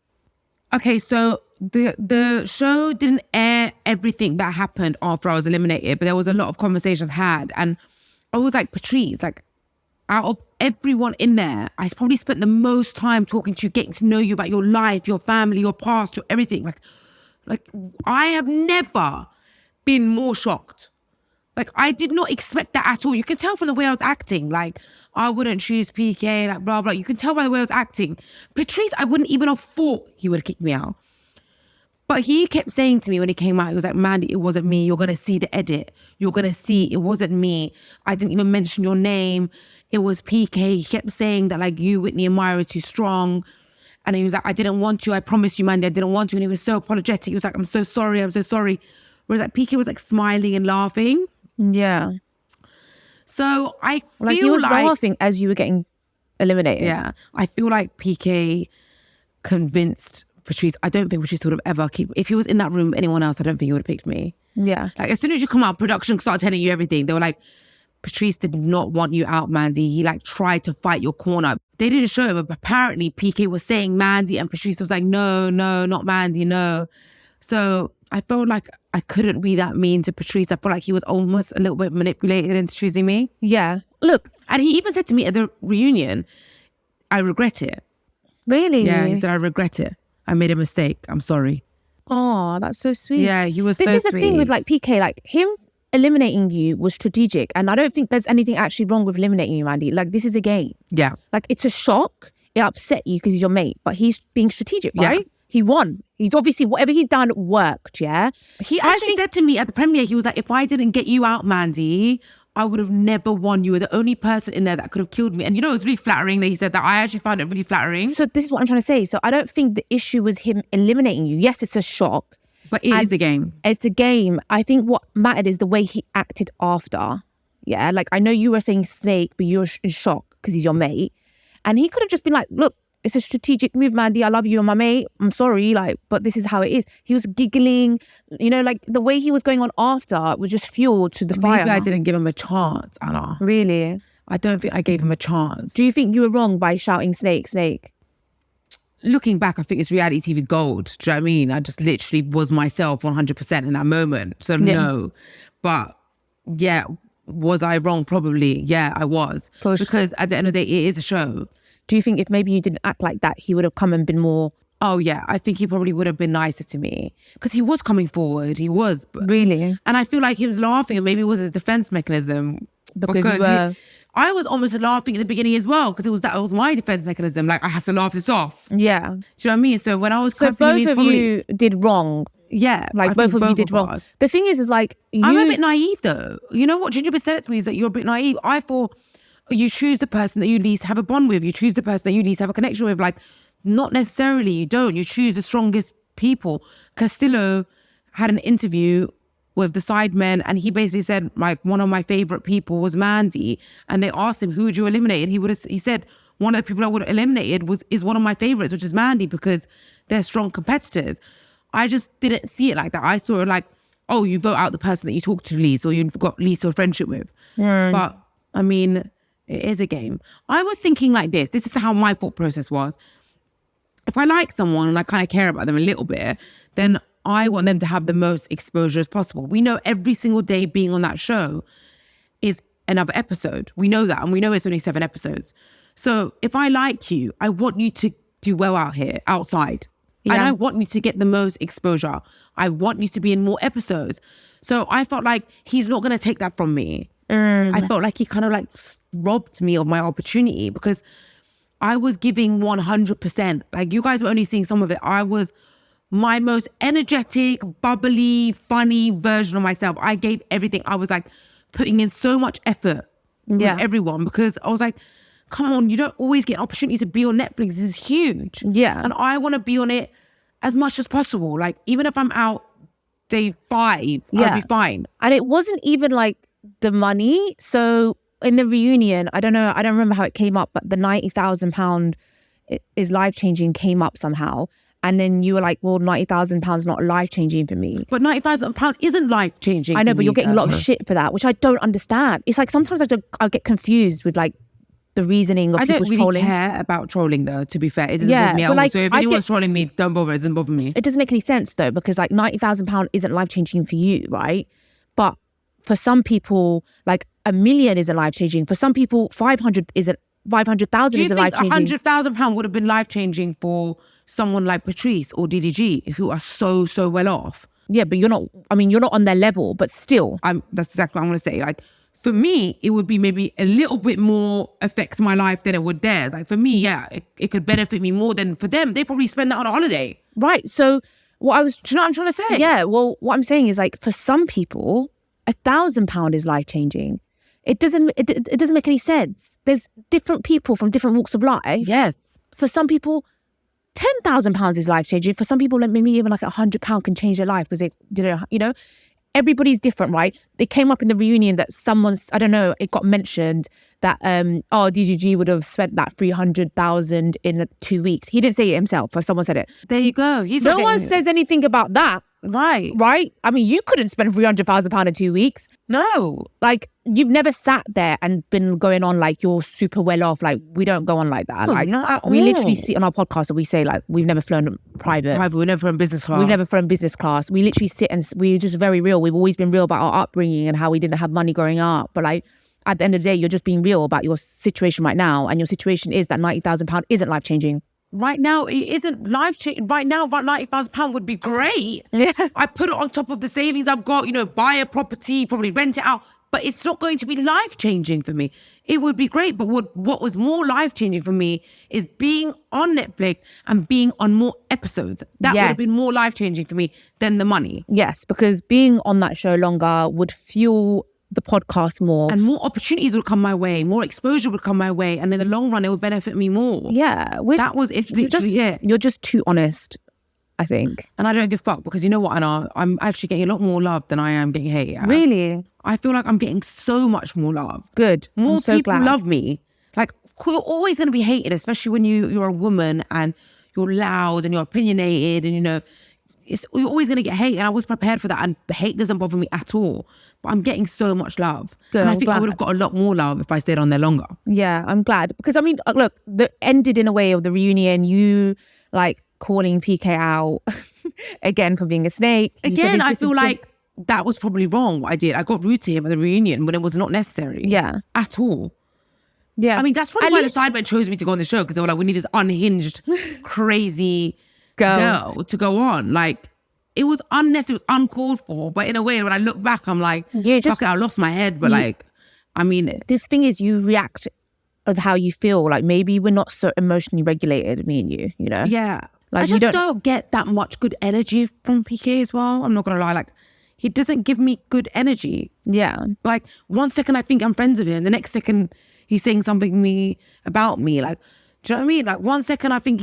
Okay, so the show didn't air everything that happened after I was eliminated, but there was a lot of conversations had. And I was like, Patrice, like, out of everyone in there, I probably spent the most time talking to you, getting to know you about your life, your family, your past, your everything. Like I have never been more shocked. Like, I did not expect that at all. You can tell from the way I was acting. Like, I wouldn't choose PK, like, blah, blah. You can tell by the way I was acting. Patrice, I wouldn't even have thought he would have kicked me out. But he kept saying to me when he came out, he was like, Mandi, it wasn't me. You're going to see the edit. You're going to see it wasn't me. I didn't even mention your name. It was PK. He kept saying that, like, you, Whitney, and Myra are too strong. And he was like, I didn't want you. I promised you, Mandi, I didn't want you. And he was so apologetic. He was like, I'm so sorry. Whereas like PK was like smiling and laughing. Yeah. So I feel like he was laughing as you were getting eliminated. Yeah. I feel like PK convinced Patrice. I don't think Patrice would have ever if he was in that room with anyone else, I don't think he would have picked me. Yeah. Like, as soon as you come out, production started telling you everything. They were like, Patrice did not want you out, Mandi. He like tried to fight your corner. They didn't show it, but apparently PK was saying Mandi and Patrice was like, no, not Mandi, no. So I felt like I couldn't be that mean to Patrice. I felt like he was almost a little bit manipulated into choosing me. Yeah. Look, and he even said to me at the reunion, I regret it. Really? Yeah, he said, I regret it. I made a mistake. I'm sorry. Oh, that's so sweet. Yeah, he was so sweet. This is the thing with like PK, like him eliminating you was strategic. And I don't think there's anything actually wrong with eliminating you, Mandi. Like, this is a game. Yeah. Like, it's a shock. It upset you because he's your mate, but he's being strategic, right? Yeah. He won. He's obviously, whatever he'd done worked, yeah? He actually said to me at the premiere, he was like, if I didn't get you out, Mandi, I would have never won. You were the only person in there that could have killed me. And it was really flattering that he said that. I actually found it really flattering. So this is what I'm trying to say. So I don't think the issue was him eliminating you. Yes, it's a shock. But it is a game. It's a game. I think what mattered is the way he acted after. Yeah, like I know you were saying snake, but you're in shock because he's your mate. And he could have just been like, look, it's a strategic move, Mandi. I love you, you're my mate. I'm sorry, like, but this is how it is. He was giggling, like the way he was going on after was just fuel to the fire. Maybe I didn't give him a chance, Anna. Really? I don't think I gave him a chance. Do you think you were wrong by shouting snake, snake? Looking back, I think it's reality TV gold. Do you know what I mean? I just literally was myself 100% in that moment. So no. But yeah, was I wrong? Probably. Yeah, I was. Because at the end of the day, it is a show. Do you think if maybe you didn't act like that, he would have come and been more... Oh yeah, I think he probably would have been nicer to me. Because he was coming forward. He was. Really? And I feel like he was laughing and maybe it was his defense mechanism. Because I was almost laughing at the beginning as well because that was my defense mechanism. Like, I have to laugh this off. Yeah. Do you know what I mean? So when I was both of you did wrong. Yeah. Like, both of you did wrong. The thing is like... I'm a bit naive though. You know what? Gingerbeard said it to me, is that you're a bit naive. I thought, you choose the person that you least have a bond with. You choose the person that you least have a connection with. Like, not necessarily, you don't. You choose the strongest people. Castillo had an interview with the Sidemen, and he basically said, like, one of my favorite people was Mandi. And they asked him, who would you eliminate? He said, one of the people I would have eliminated is one of my favorites, which is Mandi, because they're strong competitors. I just didn't see it like that. I saw it like, oh, you vote out the person that you talk to least, or you've got least of a friendship with. But I mean, it is a game. I was thinking like this. This is how my thought process was. If I like someone and I kind of care about them a little bit, then I want them to have the most exposure as possible. We know every single day being on that show is another episode. We know that, and we know it's only 7 episodes. So if I like you, I want you to do well out here, outside. Yeah. And I want you to get the most exposure. I want you to be in more episodes. So I felt like he's not going to take that from me. I felt like he kind of like robbed me of my opportunity, because I was giving 100%. Like, you guys were only seeing some of it. I was my most energetic, bubbly, funny version of myself. I gave everything. I was like putting in so much effort with everyone, because I was like, come on, you don't always get an opportunity to be on Netflix. This is huge. Yeah. And I want to be on it as much as possible. Like, even if I'm out day 5, I'll be fine. And it wasn't even like the money. So in the reunion, I don't remember how it came up, but the £90,000 is life-changing came up somehow. And then you were like, well, £90,000 not life-changing for me. But £90,000 isn't life-changing. I know, but you're getting a lot of shit for that, which I don't understand. It's like sometimes I get confused with like the reasoning of people's trolling. I don't really care about trolling though, to be fair. It doesn't bother me at all. Like, so if anyone's trolling me, don't bother. It doesn't bother me. It doesn't make any sense though, because like £90,000 isn't life-changing for you, right? But for some people, like $1 million isn't life-changing. For some people, 500,000 isn't life-changing. £100,000 would have been life-changing for someone like Patrice or DDG, who are so well off? Yeah, but you're not on their level, but still. That's exactly what I'm going to say. Like, for me, it would be maybe a little bit more affect my life than it would theirs. Like, for me, yeah, it could benefit me more than for them. They probably spend that on a holiday. Right. So do you know what I'm trying to say? Yeah. Well, what I'm saying is, like, for some people, £1,000 is life-changing. It doesn't make any sense. There's different people from different walks of life. Yes. For some people, £10,000 is life-changing. For some people, like, maybe even like £100 can change their life, because they, you know, everybody's different, right? It came up in the reunion that I don't know, it got mentioned that, DGG would have spent that 300,000 in 2 weeks. He didn't say it himself, but someone said it. There you go. No one says anything about that. Right. Right? I mean, you couldn't spend £300,000 in 2 weeks. No. Like, you've never sat there and been going on like you're super well off. Like, we don't go on like that. No, like, not at we all. literally sit on our podcast and we say, like, we've never flown private. We've never flown business class. We've never flown business class. We literally sit and we're just very real. We've always been real about our upbringing and how we didn't have money growing up. But like, at the end of the day, you're just being real about your situation right now. And your situation is that £90,000 isn't life-changing. Right now, it isn't life-changing. Right now, £90,000 would be great. Yeah. I put it on top of the savings I've got, you know, buy a property, probably rent it out. But it's not going to be life-changing for me. It would be great, but what was more life-changing for me is being on Netflix and being on more episodes. That would have been more life-changing for me than the money. Yes, because being on that show longer would fuel the podcast more. And more opportunities would come my way, more exposure would come my way, and in the long run, it would benefit me more. Yeah. That was it. You're just too honest, I think. And I don't give a fuck, because you know what, Anna? I'm actually getting a lot more love than I am getting hate. Anna. Really? I feel like I'm getting so much more love. Good. More so people glad. love me. Like, you're always going to be hated, especially when you're a woman and you're loud and you're opinionated and, you know, you're always going to get hate. And I was prepared for that. And the hate doesn't bother me at all. But I'm getting so much love. Good, and I I'm think glad. I would have got a lot more love if I stayed on there longer. Yeah, I'm glad. Because, I mean, look, the ended in a way of the reunion, you, like, calling PK out again for being a snake. Again, I feel like that was probably wrong what I did. I got rude to him at the reunion when it was not necessary. Yeah. At all. Yeah. I mean, that's probably why the Sidemen chose me to go on the show, because they were like, we need this unhinged, crazy girl to go on. Like, it was unnecessary, it was uncalled for. But in a way, when I look back, I'm like, fuck it, I lost my head. But like, I mean, this thing is, you react of how you feel. Like, maybe we're not so emotionally regulated, me and you know? Yeah. Like, I just don't get that much good energy from PK as well. I'm not going to lie. Like, he doesn't give me good energy. Yeah. Like, one second I think I'm friends with him. The next second he's saying something about me. Like, do you know what I mean? Like 1 second I think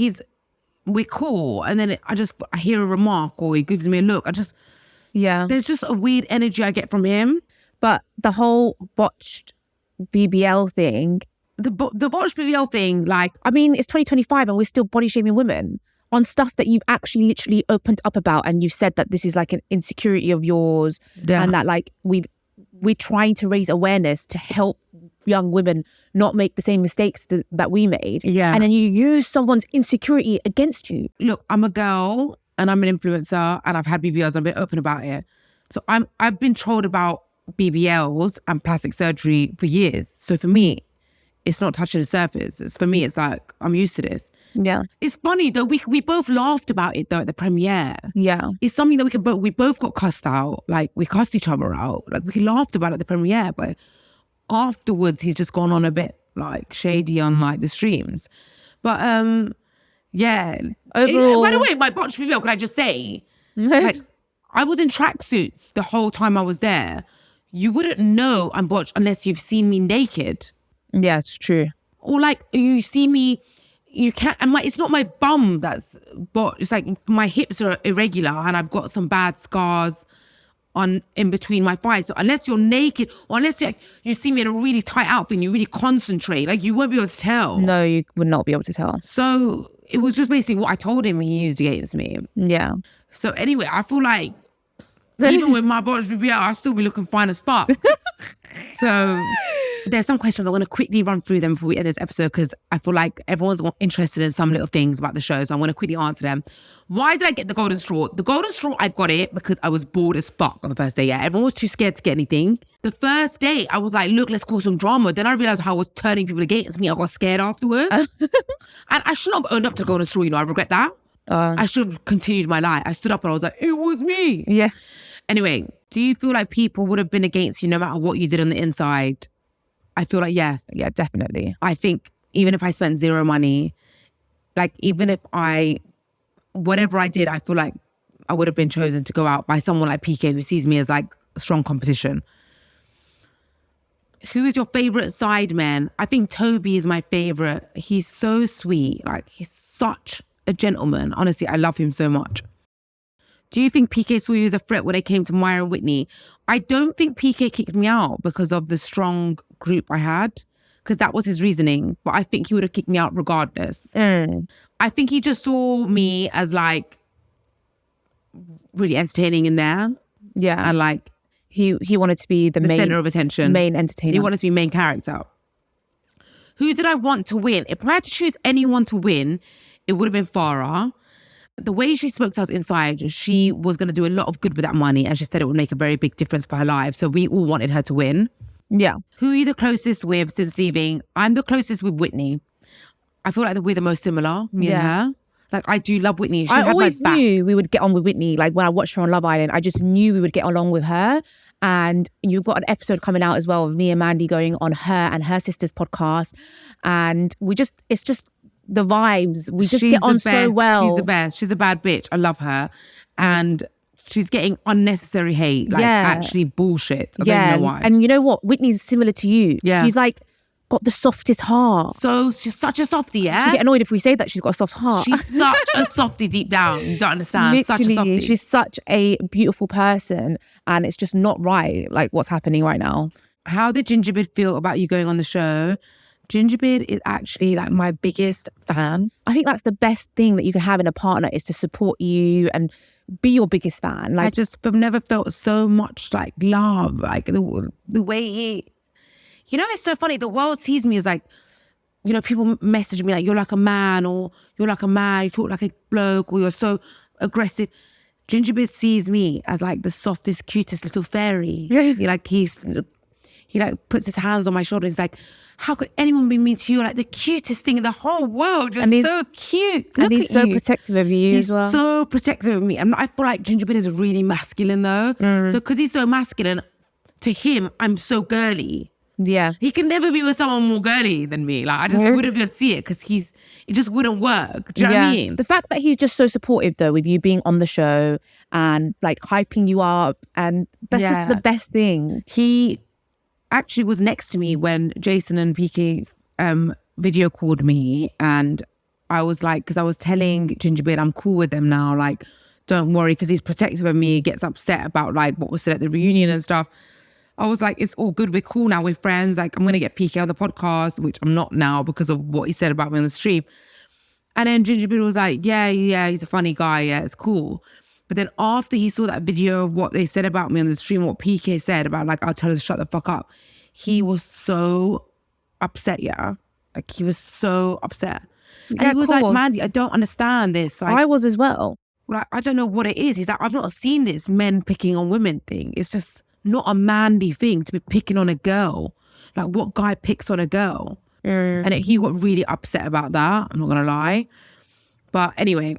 we're cool, and then I hear a remark or he gives me a look. There's just a weird energy I get from him. But the whole botched BBL thing, the botched BBL thing, like, I mean, it's 2025 and we're still body shaming women on stuff that you've actually literally opened up about, and you've said that this is like an insecurity of yours, and that like we're trying to raise awareness to help young women not make the same mistakes that we made. Yeah. And then you use someone's insecurity against you. Look, I'm a girl and I'm an influencer and I've had BBLs and I'm a bit open about it. So I've been told about BBLs and plastic surgery for years. So for me, it's not touching the surface. For me, it's like, I'm used to this. Yeah. It's funny though, we both laughed about it though at the premiere. Yeah. It's something that we both got cussed out. Like, we cussed each other out. Like, we laughed about it at the premiere, but afterwards he's just gone on a bit like shady on like the streams. But yeah. Overall, by the way, my botched BBL, can I just say, like, I was in tracksuits the whole time I was there. You wouldn't know I'm botched unless you've seen me naked. Yeah, it's true. Or like you see me, you can't, and it's not my bum that's botched. It's like my hips are irregular and I've got some bad scars in between my thighs. So unless you're naked, or unless you see me in a really tight outfit and you really concentrate, like, you won't be able to tell. No, you would not be able to tell. So it was just basically what I told him he used against me. Yeah. So anyway, I feel like even with my botched BBL, I'll still be looking fine as fuck. So there's some questions I want to quickly run through them before we end this episode, because I feel like everyone's interested in some little things about the show. So I'm going to quickly answer them. Why did I get the golden straw? The golden straw, I got it because I was bored as fuck on the first day. Yeah, everyone was too scared to get anything. The first day, I was like, look, let's cause some drama. Then I realized how I was turning people against me. I got scared afterwards. And I should not have owned up to the golden straw, I regret that. I should have continued my lie. I stood up and I was like, it was me. Yeah. Anyway, do you feel like people would have been against you no matter what you did on the inside? I feel like yes. Yeah, definitely. I think even if I spent zero money, like, even if whatever I did, I feel like I would have been chosen to go out by someone like PK, who sees me as like strong competition. Who is your favorite Sidemen? I think Toby is my favorite. He's so sweet. Like, he's such a gentleman. Honestly, I love him so much. Do you think PK saw you as a threat when it came to Maya and Whitney? I don't think PK kicked me out because of the strong group I had, because that was his reasoning. But I think he would have kicked me out regardless. I think he just saw me as like really entertaining in there. Yeah. And like he wanted to be the main center of attention. Main entertainer. He wanted to be main character. Who did I want to win? If I had to choose anyone to win, it would have been Farah. The way she spoke to us inside, she was going to do a lot of good with that money, and she said it would make a very big difference for her life. So we all wanted her to win. Yeah. Who are you the closest with since leaving? I'm the closest with Whitney. I feel like we're the most similar, me and her. Like, I do love Whitney. I always knew we would get on with Whitney. Like, when I watched her on Love Island, I just knew we would get along with her. And you've got an episode coming out as well of me and Mandi going on her and her sister's podcast. And it's just the vibes. We just get on so well. She's the best. She's a bad bitch. I love her. And she's getting unnecessary hate. Like, actually bullshit. I don't even know why. And you know what? Whitney's similar to you. Yeah. She's like got the softest heart. So she's such a softie, yeah? She get annoyed if we say that she's got a soft heart. She's such a softie deep down. You don't understand. Literally, such a softie. she's such a beautiful person, and it's just not right, like what's happening right now. How did Gingerbeard feel about you going on the show? Gingerbeard is actually like my biggest fan. I think that's the best thing that you can have in a partner, is to support you and be your biggest fan. Like, I've never felt so much like love. Like the way he, it's so funny. The world sees me as like, people message me like, you're like a man, or you're like a man, you talk like a bloke, or you're so aggressive. Gingerbeard sees me as like the softest, cutest little fairy. He puts his hands on my shoulder. He's like, how could anyone be mean to you? You're like the cutest thing in the whole world. You're so cute. And he's so protective of you as well. He's so protective of me. And I feel like Gingerbeard is really masculine though. So because he's so masculine, to him, I'm so girly. Yeah. He can never be with someone more girly than me. Like, I just wouldn't be able to see it because it just wouldn't work. Do you know what I mean? The fact that he's just so supportive though, with you being on the show and like hyping you up, and that's just the best thing. actually was next to me when Jason and PK video called me, and I was like, because I was telling Gingerbeard I'm cool with them now, like don't worry, because he's protective of me, he gets upset about like what was said at the reunion and stuff. I was like, it's all good, we're cool now, we're friends, like I'm gonna get PK on the podcast, which I'm not now because of what he said about me on the stream. And then Gingerbeard was like, yeah, he's a funny guy, yeah, it's cool. But then after he saw that video of what they said about me on the stream, what PK said about like, I'll tell her to shut the fuck up, he was so upset, yeah. Like he was so upset. And he was like, Mandi, I don't understand this. Like, I was as well. Like, I don't know what it is. He's like, I've not seen this men picking on women thing. It's just not a manly thing to be picking on a girl. Like what guy picks on a girl? And he got really upset about that. I'm not going to lie. But anyway,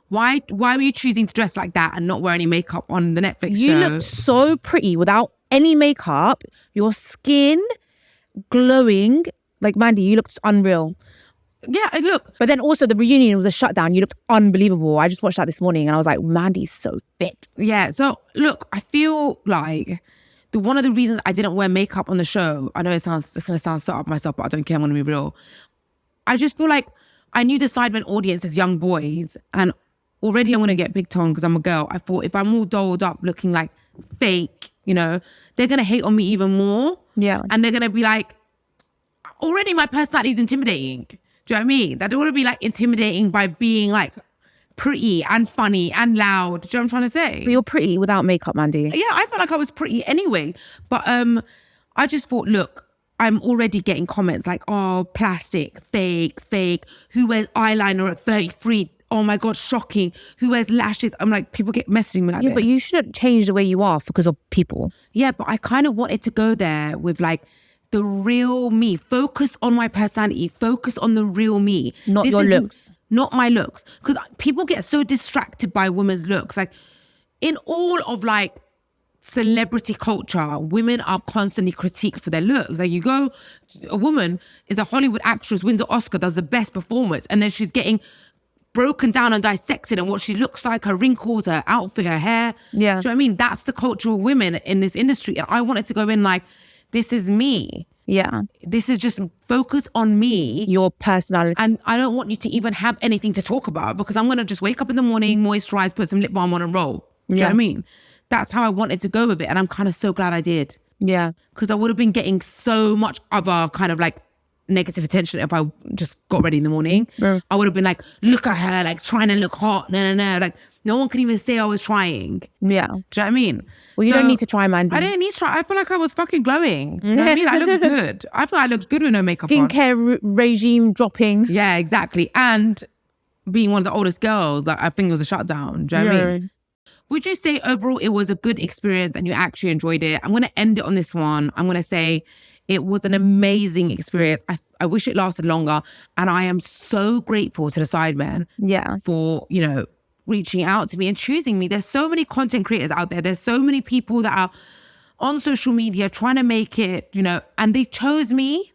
why were you choosing to dress like that and not wear any makeup on the Netflix show? You looked so pretty without any makeup. Your skin glowing. Like, Mandi, you looked unreal. Yeah, look. But then also the reunion was a shutdown. You looked unbelievable. I just watched that this morning and I was like, Mandi's so fit. Yeah, so look, I feel like one of the reasons I didn't wear makeup on the show, I know it's going to sound so up myself, but I don't care, I'm going to be real. I just feel like I knew the Sidemen audience as young boys, and already I'm going to get picked on because I'm a girl. I thought if I'm all dolled up looking like fake, you know, they're going to hate on me even more. Yeah. And they're going to be like, already my personality is intimidating. Do you know what I mean? That don't want to be like intimidating by being like pretty and funny and loud. Do you know what I'm trying to say? But you're pretty without makeup, Mandi. Yeah, I felt like I was pretty anyway. But I just thought, look, I'm already getting comments like, oh, plastic, fake. Who wears eyeliner at 33? Oh my God, shocking. Who wears lashes? I'm like, people get messaging me like Yeah, this. but you shouldn't change the way you are because of people. Yeah, but I kind of wanted to go there with like, the real me. Focus on my personality. Focus on the real me. Not your looks. Not my looks. Because people get so distracted by women's looks. Like in all of like celebrity culture, women are constantly critiqued for their looks. Like you go, a woman is a Hollywood actress, wins an Oscar, does the best performance, and then she's getting broken down and dissected and what she looks like, her wrinkles, her outfit, her hair. Yeah. Do you know what I mean? That's the culture of women in this industry. And I wanted to go in like, this is me. Yeah. This is just focus on me. Your personality. And I don't want you to even have anything to talk about because I'm going to just wake up in the morning, moisturize, put some lip balm on and roll. Do you know what I mean? That's how I wanted to go with it. And I'm kind of so glad I did. Yeah. Because I would have been getting so much other kind of like negative attention if I just got ready in the morning. Yeah. I would have been like, look at her, like trying to look hot. No. Like no one could even say I was trying. Yeah. Do you know what I mean? Well, you don't need to try, Mandi. I didn't need to try. I feel like I was fucking glowing. Do you know what I mean? I looked good. I feel I looked good with no makeup on. Skincare regime dropping. Yeah, exactly. And being one of the oldest girls, like I think it was a shutdown. Do you know what I mean? Would you say overall it was a good experience and you actually enjoyed it? I'm going to end it on this one. I'm going to say it was an amazing experience. I wish it lasted longer. And I am so grateful to the Sidemen for, you know, reaching out to me and choosing me. There's so many content creators out there. There's so many people that are on social media trying to make it, you know, and they chose me.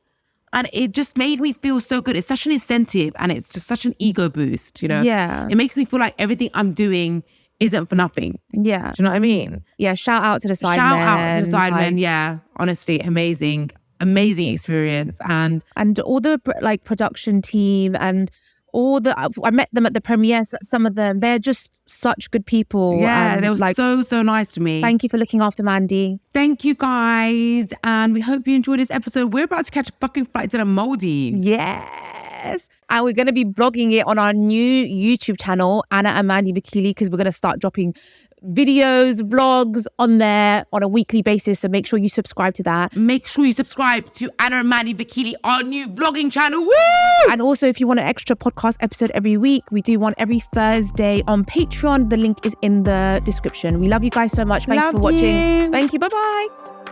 And it just made me feel so good. It's such an incentive and it's just such an ego boost, you know? Yeah. It makes me feel like everything I'm doing isn't for nothing. Yeah. Do you know what I mean? Yeah, shout out to the Sidemen. Shout out to the Sidemen, yeah. Honestly, amazing experience. And all the like production team and all the, I met them at the premieres, some of them, they're just such good people. Yeah, and they were like, so nice to me. Thank you for looking after Mandi. Thank you guys. And we hope you enjoyed this episode. We're about to catch a fucking flight to the Maldives. Yes. And we're going to be blogging it on our new YouTube channel, Anna and Mandi Bikili, because we're going to start dropping videos, vlogs on there on a weekly basis. So make sure you subscribe to that. Make sure you subscribe to Anna and Mandi Bikili, our new vlogging channel. Woo! And also, if you want an extra podcast episode every week, we do one every Thursday on Patreon. The link is in the description. We love you guys so much. Thanks for watching. Thank you. Bye-bye.